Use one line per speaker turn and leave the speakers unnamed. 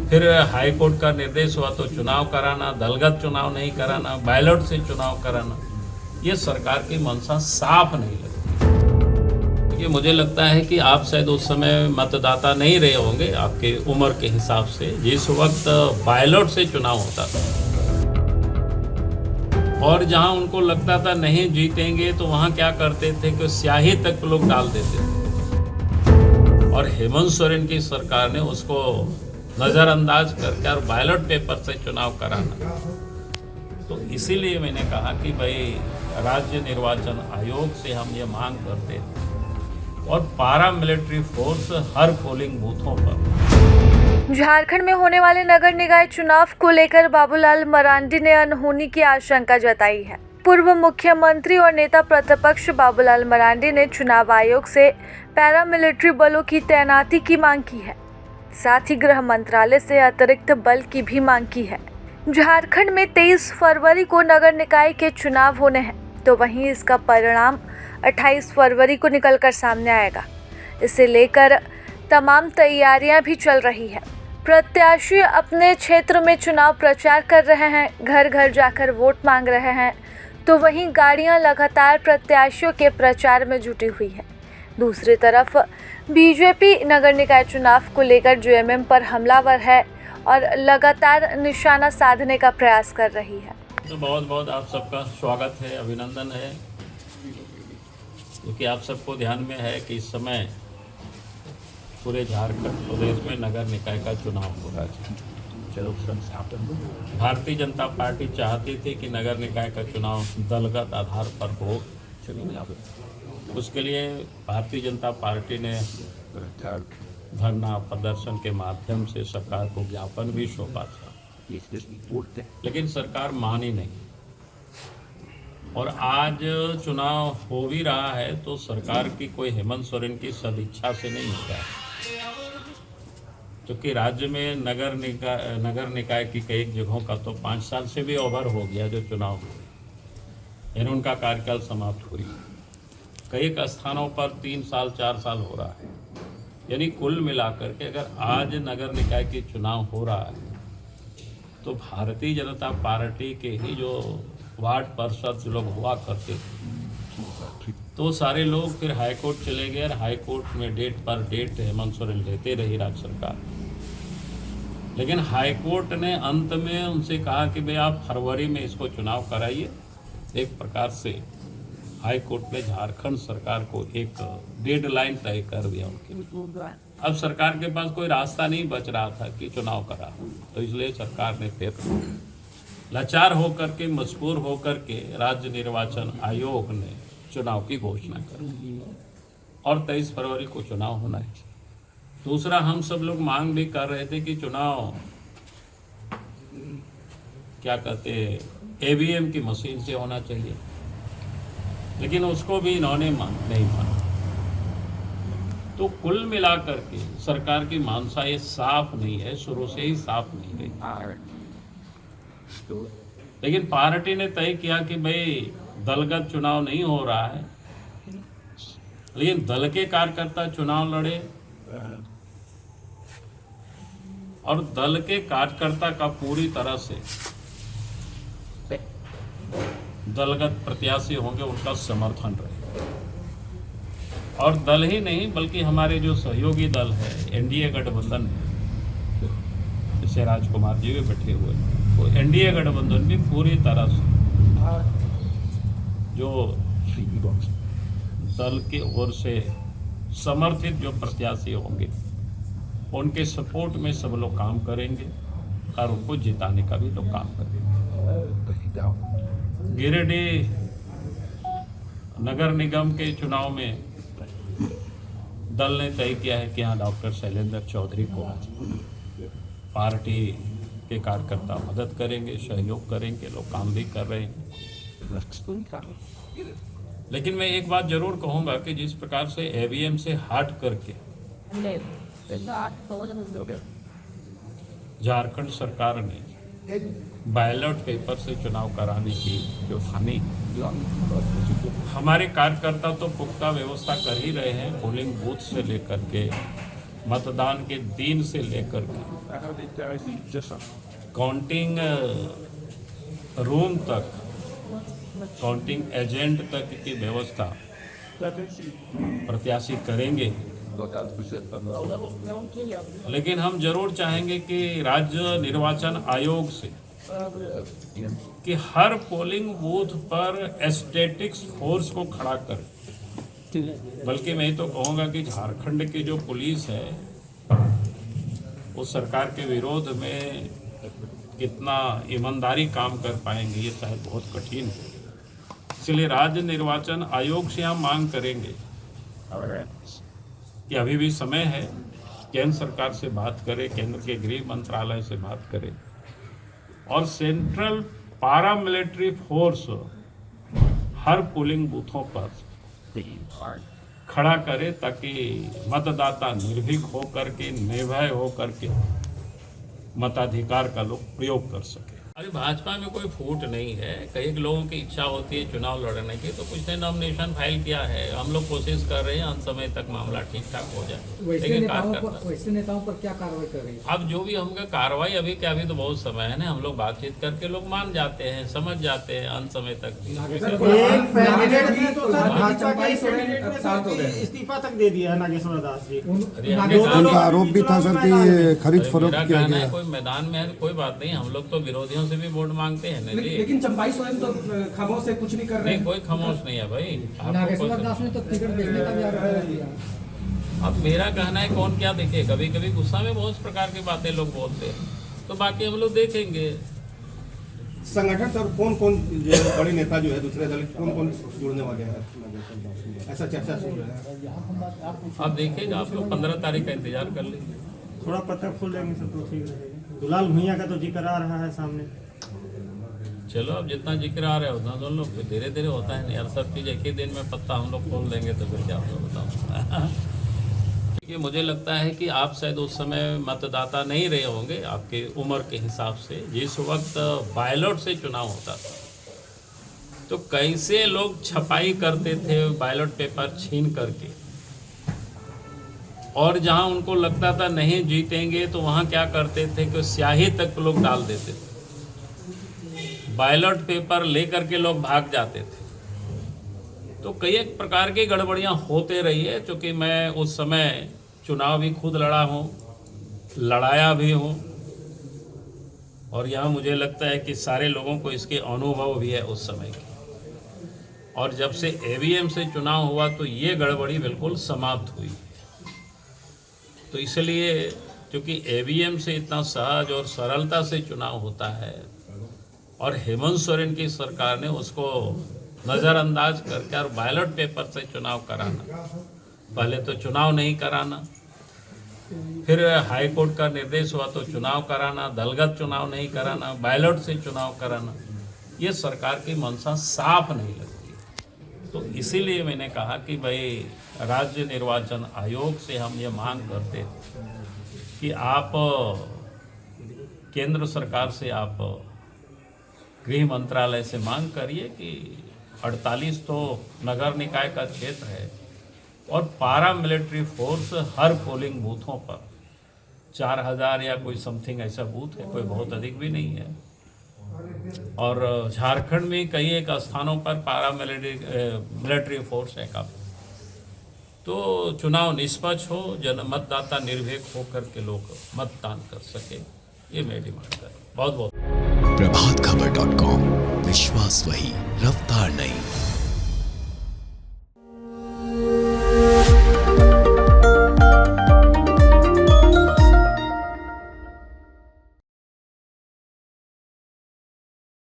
फिर high court का निर्देश हुआ तो चुनाव कराना, दलगत चुनाव नहीं कराना, बैलेट से चुनाव कराना, ये सरकार की मंशा साफ नहीं लगती। ये मुझे लगता है कि आप शायद उस समय मतदाता नहीं रहे होंगे आपके उम्र के हिसाब से, जिस वक्त बैलेट से चुनाव होता था और जहां उनको लगता था नहीं जीतेंगे तो वहां क्या करते थे कि स्याही तक लोग डाल देते थे और हेमंत सोरेन की सरकार ने उसको नज़रअंदाज करके और बैलेट पेपर से चुनाव कराना। तो इसीलिए मैंने कहा कि भाई राज्य निर्वाचन आयोग से हम ये मांग करते हैं और पारामिलिट्री फोर्स हर पोलिंग बूथों पर।
झारखंड में होने वाले नगर निकाय चुनाव को लेकर बाबूलाल मरांडी ने अनहोनी की आशंका जताई है। पूर्व मुख्यमंत्री और नेता प्रतिपक्ष बाबूलाल मरांडी ने चुनाव आयोग से पैरामिलिट्री बलों की तैनाती की मांग की है। साथ ही गृह मंत्रालय से अतिरिक्त बल की भी मांग की है। झारखंड में 23 फरवरी को नगर निकाय के चुनाव होने हैं, तो वहीं इसका परिणाम 28 फरवरी को निकलकर सामने आएगा। इसे लेकर तमाम तैयारियां भी चल रही है। प्रत्याशी अपने क्षेत्र में चुनाव प्रचार कर रहे हैं, घर घर जाकर वोट मांग रहे हैं, तो वहीं गाड़ियां लगातार प्रत्याशियों के प्रचार में जुटी हुई है। दूसरी तरफ बीजेपी नगर निकाय चुनाव को लेकर जेएमएम पर हमलावर है और लगातार निशाना साधने का प्रयास कर रही है।
तो बहुत बहुत आप सबका स्वागत है, अभिनंदन है, क्योंकि आप सबको ध्यान में है कि इस समय पूरे झारखंड प्रदेश में नगर निकाय का चुनाव हो रहा है। भारतीय जनता पार्टी चाहती थी कि नगर निकाय का चुनाव दलगत आधार पर हो। उसके लिए भारतीय जनता पार्टी ने धरना प्रदर्शन के माध्यम से सरकार को ज्ञापन भी सौंपा था, लेकिन सरकार मानी नहीं। और आज चुनाव हो भी रहा है तो सरकार की कोई हेमंत सोरेन की सदिच्छा से नहीं होता है, क्योंकि राज्य में नगर निकाय की कई जगहों का तो 5 साल से भी ओवर हो गया जो चुनाव हुए, यानी उनका कार्यकाल समाप्त हुई। कई स्थानों पर 3 साल 4 साल हो रहा है, यानी कुल मिलाकर के अगर आज नगर निकाय की चुनाव हो रहा है तो भारतीय जनता पार्टी के ही जो वार्ड पार्षद लोग हुआ करते थे तो सारे लोग फिर हाई कोर्ट चले गए और हाई कोर्ट में डेट पर डेट हेमंत सोरेन लेते रही राज्य सरकार। लेकिन हाई कोर्ट ने अंत में उनसे कहा कि भाई आप फरवरी में इसको चुनाव कराइए। एक प्रकार से हाई कोर्ट ने झारखंड सरकार को एक डेडलाइन तय कर दिया उनके। अब सरकार के पास कोई रास्ता नहीं बच रहा था कि चुनाव करा, तो इसलिए सरकार ने फिर लाचार होकर के, मजबूर होकर के राज्य निर्वाचन आयोग ने चुनाव की घोषणा कर दी और 23 फरवरी को चुनाव होना है। दूसरा, हम सब लोग मांग भी कर रहे थे कि चुनाव क्या कहते ईवीएम की मशीन से होना चाहिए, लेकिन उसको भी इन्होंने नहीं माना। तो कुल मिलाकर के सरकार की मानसा ये साफ नहीं है, शुरू से ही साफ नहीं रही। लेकिन पार्टी ने तय किया कि भाई दलगत चुनाव नहीं हो रहा है, लेकिन दल के कार्यकर्ता चुनाव लड़े और दल के कार्यकर्ता का पूरी तरह से दलगत प्रत्याशी होंगे उनका समर्थन रहे। और दल ही नहीं बल्कि हमारे जो सहयोगी दल है एनडीए गठबंधन, जैसे राजकुमार जी भी बैठे हुए, तो एनडीए गठबंधन भी पूरी तरह से जो दल की ओर से समर्थित जो प्रत्याशी होंगे उनके सपोर्ट में सब लोग काम करेंगे और उनको जिताने का भी लोग काम करेंगे। गिरिडीह नगर निगम के चुनाव में दल ने तय किया है कि यहाँ डॉक्टर शैलेंद्र चौधरी को पार्टी के कार्यकर्ता मदद करेंगे, सहयोग करेंगे, लोग काम भी कर रहे हैं। लेकिन मैं एक बात जरूर कहूँगा कि जिस प्रकार से ईवीएम से हट करके झारखंड सरकार ने बैलेट पेपर से चुनाव कराने की जो ठानी, हमारे कार्यकर्ता तो पुख्ता व्यवस्था कर ही रहे हैं, पोलिंग बूथ से लेकर के मतदान के दिन से लेकर के काउंटिंग रूम तक, काउंटिंग एजेंट तक की व्यवस्था प्रत्याशी करेंगे। लेकिन हम जरूर चाहेंगे कि राज्य निर्वाचन आयोग से कि हर पोलिंग बूथ पर स्टैटिक्स फोर्स को खड़ा करें। बल्कि मैं तो कहूँगा कि झारखंड की जो पुलिस है वो सरकार के विरोध में कितना ईमानदारी काम कर पाएंगे ये शायद बहुत कठिन है। इसलिए राज्य निर्वाचन आयोग से हम मांग करेंगे कि अभी भी समय है, केंद्र सरकार से बात करें, केंद्र के गृह मंत्रालय से बात करें और सेंट्रल पारा मिलिट्री फोर्स हर पोलिंग बूथों पर खड़ा करे ताकि मतदाता निर्भीक होकर के, निर्भय होकर के मताधिकार का लोग प्रयोग कर सके। अरे भाजपा में कोई फूट नहीं है। कई लोगों की इच्छा होती है चुनाव लड़ने की, तो कुछ ने नॉमिनेशन फाइल किया है। हम लोग कोशिश कर रहे हैं अंत समय तक मामला ठीक ठाक हो जाए।
वैसे नेताओं पर क्या कार्रवाई कर रही है?
अब जो भी हमका कार्रवाई अभी क्या, अभी तो बहुत समय है ना, हम लोग बातचीत करके लोग मान जाते हैं, समझ जाते हैं अंत समय तक।
इस्तीफा तक दे दिया है नागेश्वर दास जी।
उनका आरोप भी था सर कि खरीद फरोख्त किया गया।
कोई मैदान में है कोई बात नहीं, हम लोग तो विरोधियों से भी वोट मांगते हैं ना जी।
लेकिन चंपाई सोरेन तो खामोश है, कुछ नहीं कर रहे
नहीं, कोई खामोश नहीं है भाई।
नागेश्वर दास ने तो टिकट देखने का भी आरोप किया।
अब मेरा कहना है कौन क्या देखे, कभी कभी गुस्सा में बहुत प्रकार की बातें लोग बोलते हैं, तो बाकी हम लोग देखेंगे।
संगठन सर कौन कौन बड़े नेता जो है दूसरे दल कौन कौन जुड़ने वाले हैं, ऐसा चर्चा शुरू है।
अब देखिएगा आप लोग 15 तारीख का इंतजार कर लीजिए।
थोड़ा पत्ता खोल देंगे सब तो ठीक रहेगा। दुलाल भुइयां का तो जिक्र आ रहा है सामने।
चलो अब जितना जिक्र आ रहा है उतना तो लोग धीरे धीरे होता है नहीं यार, सब चीज़ एक ही दिन में पत्ता हम लोग खोल देंगे तो फिर क्या होगा बताओ। क्योंकि मुझे लगता है कि आप शायद उस समय मतदाता नहीं रहे होंगे आपके उम्र के हिसाब से, जिस वक्त बैलेट से चुनाव होता था तो कैसे लोग छपाई करते थे बैलेट पेपर छीन करके, और जहां उनको लगता था नहीं जीतेंगे तो वहां क्या करते थे कि स्याही तक लोग डाल देते थे, बैलेट पेपर लेकर के लोग भाग जाते थे। तो कई एक प्रकार की गड़बड़ियां होते रही है। चूँकि मैं उस समय चुनाव भी खुद लड़ा हूँ, लड़ाया भी हूँ, और यहाँ मुझे लगता है कि सारे लोगों को इसके अनुभव भी है उस समय के। और जब से ईवीएम से चुनाव हुआ तो ये गड़बड़ी बिल्कुल समाप्त हुई। तो इसलिए क्योंकि ईवीएम से इतना सहज और सरलता से चुनाव होता है और हेमंत सोरेन की सरकार ने उसको नज़रअंदाज करके और बैलेट पेपर से चुनाव कराना, पहले तो चुनाव नहीं कराना, फिर हाई कोर्ट का निर्देश हुआ तो चुनाव कराना, दलगत चुनाव नहीं कराना, बैलेट से चुनाव कराना, ये सरकार की मंशा साफ नहीं लगती। तो इसीलिए मैंने कहा कि भाई राज्य निर्वाचन आयोग से हम ये मांग करते कि आप केंद्र सरकार से आप गृह मंत्रालय से मांग करिए कि 48 तो नगर निकाय का क्षेत्र है और पारा मिलिट्री फोर्स हर पोलिंग बूथों पर 4000 या कोई समथिंग ऐसा बूथ है, कोई बहुत अधिक भी नहीं है। और झारखंड में कई एक स्थानों पर पारा मिलिट्री फोर्स है काफ़ी। तो चुनाव निष्पक्ष हो, मतदाता निर्भीक होकर के लोग मतदान कर सके, ये मैं डिमांड कर रहा हूँ। बहुत बहुत
प्रभातखबर.com, विश्वास वही, रफ्तार नहीं।